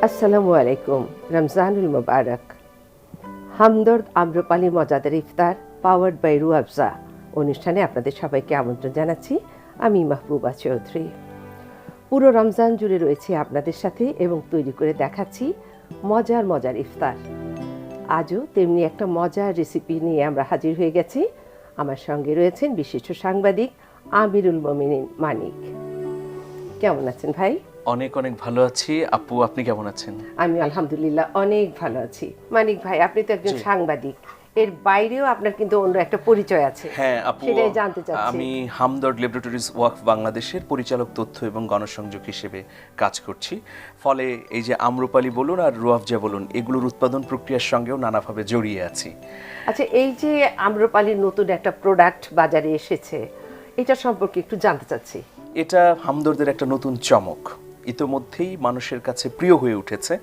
আসসালামু আলাইকুম। রমজানুল মুবারক। হামদর্দ আম্রপালি মজাদার ইফতার পাওয়ার্ড বাই রুয়াবজা অনুষ্ঠানে আপনাদের সবাইকে আমন্ত্রণ জানাচ্ছি। আমি মাহবুবা চৌধুরী। পুরো রমজান জুড়ে রয়েছে আপনাদের সাথে এবং তৈরি করে দেখাচ্ছি মজার মজার ইফতার। আজও তেমনি একটা মজার রেসিপি নিয়ে আমরা হাজির হয়ে গেছি। আমার সঙ্গে রয়েছেন বিশিষ্ট সাংবাদিক আমিরুল মোমিনিন মানিক। কেমন আছেন ভাই? অনেক অনেক ভালো আছি। আপু, আপনি কেমন আছেন? আমি আলহামদুলিল্লাহ অনেক ভালো আছি। মানিক ভাই, আপনি তো একজন সাংবাদিক, এর বাইরেও আপনার কিন্তু অন্য একটা পরিচয় আছে। হ্যাঁ আপু, সেটাই জানতে চাচ্ছি। আমি হামদর্দ ল্যাবরেটরিজ ওয়াকফ বাংলাদেশের পরিচালক তথ্য এবং গণসংযোগ হিসেবে কাজ করছি। ফলে এই যে আম্রপালি বলুন আর রুয়াবজা বলুন, এগুলোর উৎপাদন প্রক্রিয়ার সঙ্গেও নানাভাবে জড়িয়ে আছি। আচ্ছা, এই যে আম্রপালির নতুন একটা প্রোডাক্ট বাজারে এসেছে, এটা সম্পর্কে একটু জানতে চাচ্ছি। এটা হামদর্দের একটা নতুন চমক। ইতোমধ্যেই মানুষের কাছে প্রিয় হয়ে উঠেছে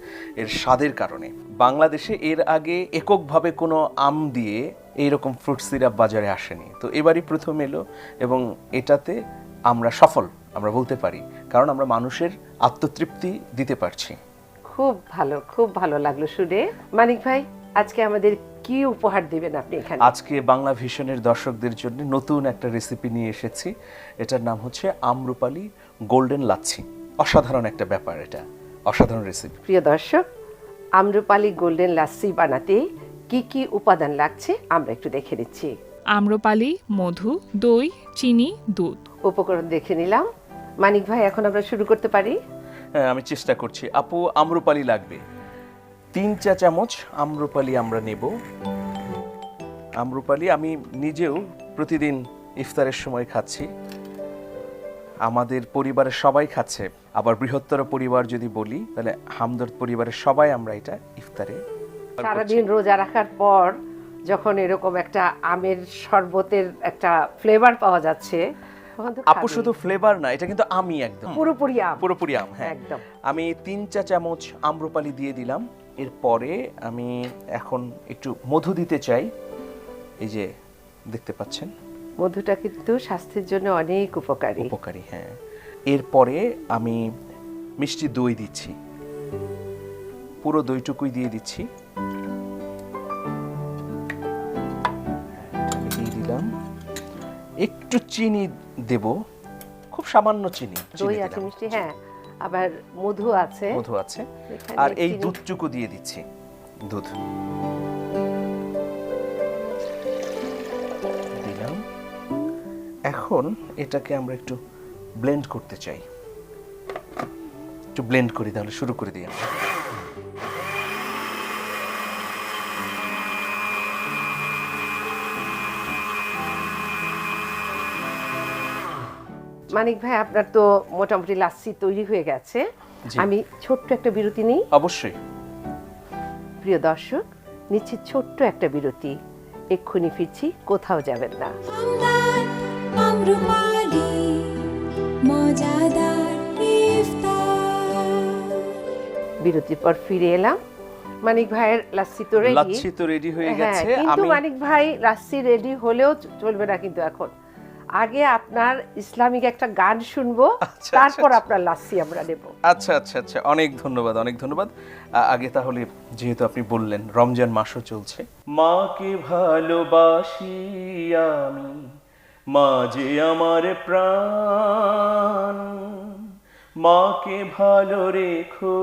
এর স্বাদের কারণে। বাংলাদেশে এর আগে এককভাবে কোনো আম দিয়ে এইরকম ফ্রুট সিরাপ বাজারে আসেনি, তো এবারই প্রথম এলো এবং এটাতে আমরা সফল আমরা বলতে পারি, কারণ আমরা মানুষের আত্মতৃপ্তি দিতে পারছি। খুব ভালো, খুব ভালো লাগলো শুনে। মানিক ভাই, আজকে আমাদের কি উপহার দিবেন আপনি এখানে? আজকে বাংলা ভিশনের দর্শকদের জন্য নতুন একটা রেসিপি নিয়ে এসেছি। এটার নাম হচ্ছে আম্রপালি গোল্ডেন লাচ্ছি। অসাধারণ একটা ব্যাপার, এটা অসাধারণ রেসিপি। প্রিয় দর্শক, আম্রপালি গোল্ডেন লাচ্ছি বানাতে কি কি উপাদান লাগছে আমরা একটু দেখে নিচ্ছি। আম্রপালি, মধু, দই, চিনি, দুধ। উপকরণ দেখে নিলাম। মানিক ভাই, এখন আমরা শুরু করতে পারি? হ্যাঁ, আমি চেষ্টা করছি। আপু, আম্রপালি লাগবে 3 চা চামচ আম্রপালি আমরা নেব। আম্রপালি আমি নিজেও প্রতিদিন ইফতারের সময় খাচ্ছি, আমাদের পরিবারের সবাই খাচ্ছে। আবার বৃহত্তর পরিবার যদি বলি, তাহলে হামদর্দ পরিবারের সবাই আমরা এটা ইফতারে সারাদিন রোজা রাখার পর যখন এরকম একটা আমের শরবতের একটা ফ্লেভার পাওয়া যাচ্ছে, তখন তো আপু শুধু ফ্লেভার না, এটা কিন্তু আমি একদম পুরোপুরি আম। পুরোপুরি আম। হ্যাঁ, একদম। আমি 3 চা চামচ আম্রপালি দিয়ে দিলাম। এরপরে আমি এখন একটু মধু দিতে চাই। এই যে দেখতে পাচ্ছেন, মধুটা কিন্তু স্বাস্থ্যের জন্য অনেক উপকারী। উপকারী। হ্যাঁ, এরপরে আমি মিষ্টি দই দিচ্ছি, পুরো দইটুকুই দিয়ে দিচ্ছি। দিয়ে দিলাম একটু চিনি দেব, খুব সামান্য চিনি। দই আছে, মিষ্টি, হ্যাঁ, আবার মধু আছে। মধু আছে। এখানে আর এই চিনি। দুধটুকু দিয়ে দিচ্ছি, দুধ দিলাম। এখন এটাকে আমরা একটু ব্লেন্ড করতে চাই। একটু ব্লেন্ড করি, তাহলে শুরু করে দিই আমরা। মানিক ভাই, আপনার তো মোটামুটি লাচ্ছি তৈরি হয়ে গেছে। জি। আমি ছোট্ট একটা বিরতি নিই। অবশ্যই। প্রিয় দর্শক, নিচ্ছি ছোট্ট একটা বিরতি। এক্ষুনি ফিরছি, কোথাও যাবেন না। আম্রপালি মজাদার ইফতার। বিরতির পর ফিরে এলাম। মানিক ভাইয়ের লাচ্ছি তো রেডি। লাচ্ছি তো রেডি হয়ে গেছে। কিন্তু আমি মানিক ভাই, লাচ্ছি রেডি হলেও চলবে না কিন্তু এখন। আগে আপনার ইসলামিক একটা গান শুনবো, আচ্ছা, তারপর আচ্ছা। আপনার লাচ্ছি আমরা নেব। আচ্ছা আচ্ছা আচ্ছা, অনেক ধন্যবাদ, অনেক ধন্যবাদ। আগে তাহলে, যেহেতু আপনি বললেন রমজান মাসও চলছে, মাকে ভালোবাসি আমি, মা যে আমার প্রাণ, মাকে ভালো রেখো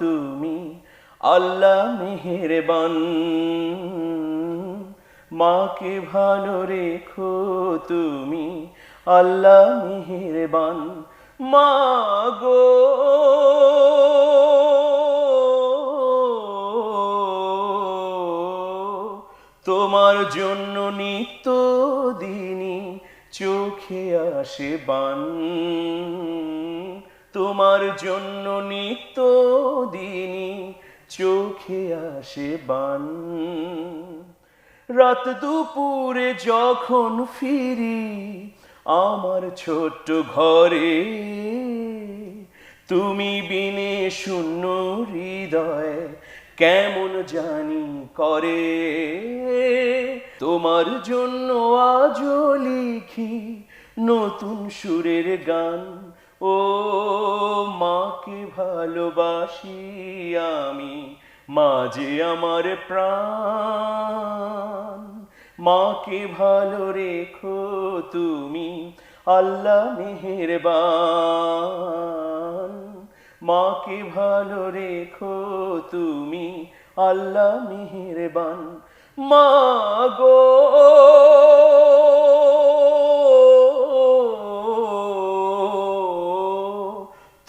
তুমি, আল্লাহ মেহেরবান, মাকে ভালো রেখো তুমি, আল্লাহ মেহেরবান। মা গো তোমার জন্য নিত্য দিনই চোখে আসে বান, তোমার জন্য নিত্য দিনই চোখে আসে বান। রাত দুপুরে যখন ফিরি আমার ছোট্ট ঘরে, তুমি বিনে শূন্য হৃদয় কেমন জানি করে। তোমার জন্য আজও লিখি নতুন সুরের গান, ও মাকে ভালোবাসি আমি, মা যে আমার প্রাণ। মাকে ভালো রেখো তুমি, আল্লাহ মেহেরবান। মাকে ভালো রেখো তুমি, আল্লাহ মেহেরবান। মা গো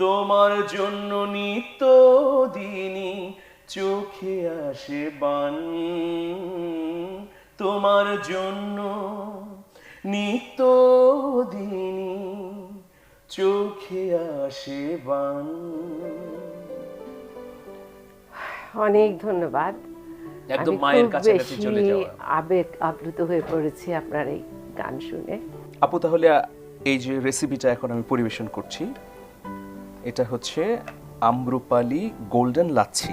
তোমার জন্য নিত্য দিনই চোখে আসে বান। তোমার জন্য নিত্য দিনই চোখে আসে বান। অনেক ধন্যবাদ। একদম আমি মায়ের খুব কাছাকাছি বেশি চলে যাওয়া। আবেগ আপ্লুত হয়ে পড়েছি আপনার এই গান শুনে। আপু তাহলে এই যে রেসিপিটা এখন আমি পরিবেশন করছি, এটা হচ্ছে আম্রপালি গোল্ডেন লাচ্ছি।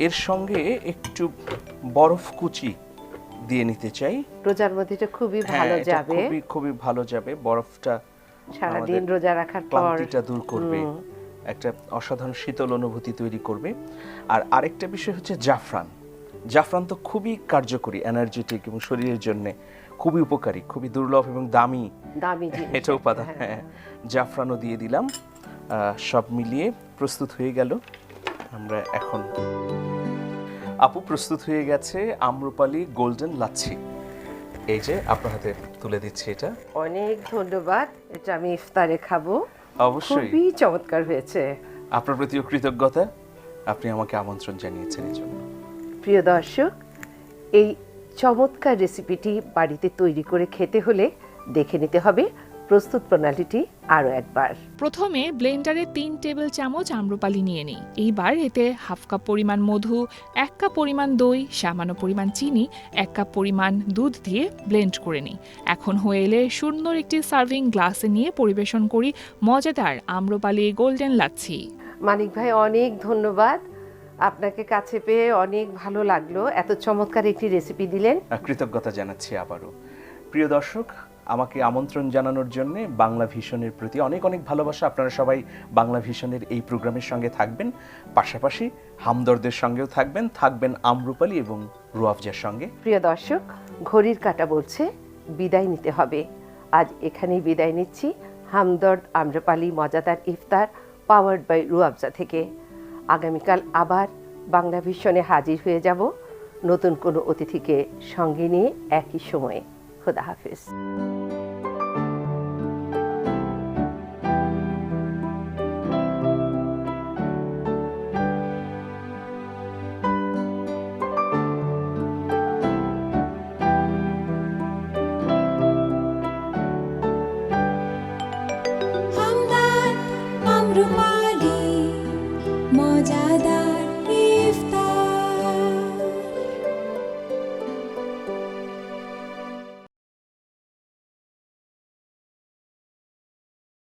এর সঙ্গে একটু বরফ কুচি দিয়ে নিতে চাই। রোজার মধ্যে এটা খুবই হ্যাঁ, ভালো এটা যাবে, খুবই খুবই ভালো যাবে। বরফটা সারাদিন আমাদের রোজা রাখার পর ক্লান্তিটা দূর করবে, একটা অসাধারণ শীতল অনুভূতি তৈরি করবে। আর আরেকটা বিষয় হচ্ছে জাফরান। জাফরান তো খুবই কার্যকরী, এনার্জেটিক এবং শরীরের জন্য খুবই উপকারী, খুবই দুর্লভ এবং দামি দামি জিনিস এটা উপাদান। হ্যাঁ। হ্যাঁ, জাফরানও দিয়ে দিলাম। সব মিলিয়ে প্রস্তুত হয়ে গেল। আমরা এখন আপু প্রস্তুত হয়ে গেছে আম্রপালি গোল্ডেন লাচ্ছি। এই যে আপনার হাতে তুলে দিচ্ছি এটা। অনেক ধন্যবাদ, এটা আমি ইফতারে খাবো। অবশ্যই খুবই চমৎকার হয়েছে। আপনার প্রতিও কৃতজ্ঞতা, আপনি আমাকে আমন্ত্রণ জানিয়েছেন এই জন্য। প্রিয় দর্শক, এই চমৎকার রেসিপিটি বাড়িতে তৈরি করে খেতে হলে দেখে নিতে হবে প্রস্তুত প্রণালীটি আরও একবার। প্রথমে ব্লেন্ডারে 3 টেবিল চামচ আম্রপালি নিয়ে নিই। এইবার এতে হাফ কাপ পরিমাণ মধু, 1 কাপ পরিমাণ দই, সামান্য পরিমাণ চিনি, 1 কাপ পরিমাণ দুধ দিয়ে ব্লেন্ড করে নিই। এখন হয়ে এলে সুন্দর একটি সার্ভিং গ্লাসে নিয়ে পরিবেশন করি মজাদার আম্রপালি গোল্ডেন লাচ্ছি। মানিক ভাই, অনেক ধন্যবাদ। আপনাকে কাছে পেয়ে অনেক ভালো লাগলো, এত চমৎকার একটি রেসিপি দিলেন। কৃতজ্ঞতা জানাচ্ছি আবারও। প্রিয় দর্শক, আমাকে আমন্ত্রণ জানানোর জন্য বাংলা ভিশনের প্রতি অনেক অনেক ভালোবাসা। আপনারা সবাই বাংলা ভিশনের এই প্রোগ্রামের সঙ্গে থাকবেন, পাশাপাশি হামদর্দের সঙ্গেও থাকবেন আম্রপালি এবং রুয়াফজার সঙ্গে। প্রিয় দর্শক, ঘড়ির কাঁটা বলছে বিদায় নিতে হবে। আজ এখানেই বিদায় নিচ্ছি হামদর্দ আম্রপালি মজাদার ইফতার পাওয়ার্ড বাই রুয়াফজা থেকে। আগামীকাল আবার বাংলা ভিশনে হাজির হয়ে যাব নতুন কোনো অতিথিকে সঙ্গে নিয়ে একই সময়ে। খোদা হাফেজ। হামদর্দ আম্রপালি মজাদার